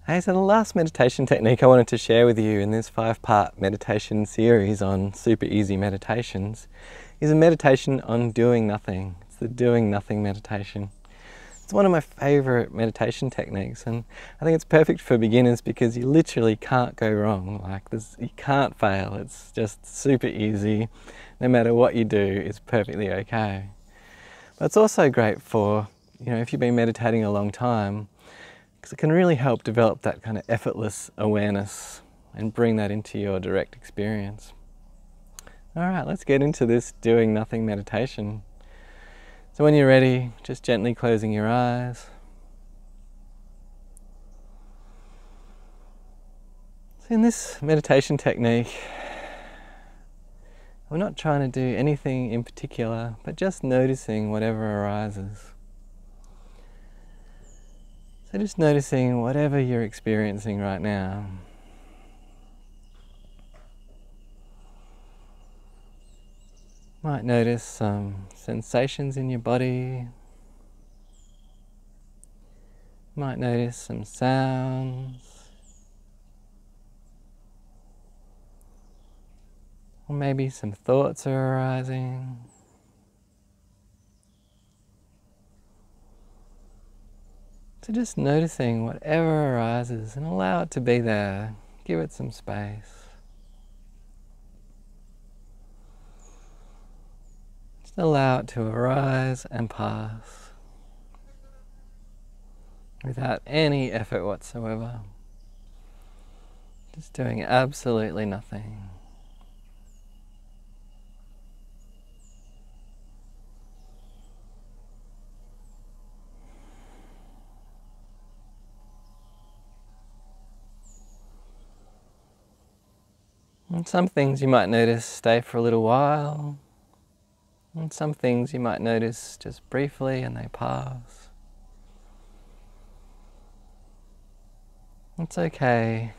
Hey, so the last meditation technique I wanted to share with you in this 5-part meditation series on super easy meditations is a meditation on doing nothing. It's the doing nothing meditation. It's one of my favorite meditation techniques, and I think it's perfect for beginners because you literally can't go wrong. You can't fail. It's just super easy. No matter what you do, it's perfectly okay. But it's also great for, if you've been meditating a long time, because it can really help develop that kind of effortless awareness and bring that into your direct experience. All right, let's get into this doing nothing meditation. So when you're ready, just gently closing your eyes. So in this meditation technique, we're not trying to do anything in particular, but just noticing whatever arises. So just noticing whatever you're experiencing right now. Might notice some sensations in your body. Might notice some sounds. Or maybe some thoughts are arising. So just noticing whatever arises and allow it to be there. Give it some space. Just allow it to arise and pass without any effort whatsoever. Just doing absolutely nothing. And some things you might notice stay for a little while, and some things you might notice just briefly and they pass. It's okay.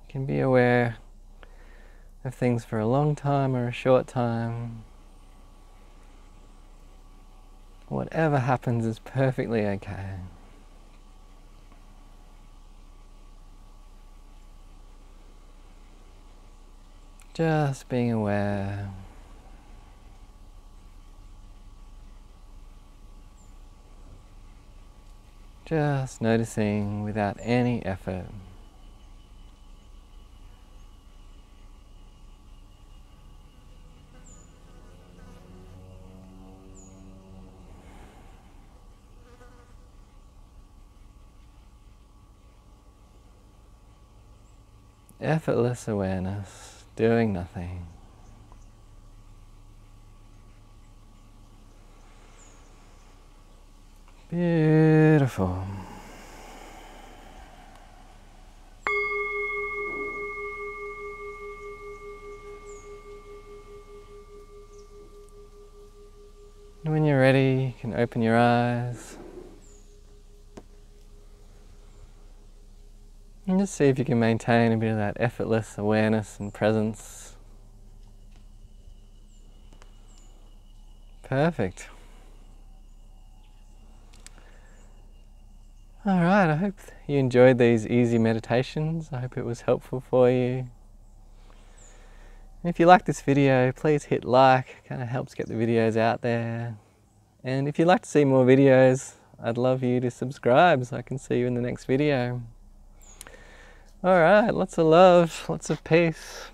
You can be aware of things for a long time or a short time. Whatever happens is perfectly okay. Just being aware. Just noticing without any effort. Effortless awareness, doing nothing. Beautiful. And when you're ready, you can open your eyes. And just see if you can maintain a bit of that effortless awareness and presence. Perfect. Alright, I hope you enjoyed these easy meditations. I hope it was helpful for you. And if you like this video, please hit like. It kind of helps get the videos out there. And if you'd like to see more videos, I'd love you to subscribe so I can see you in the next video. Alright, lots of love, lots of peace.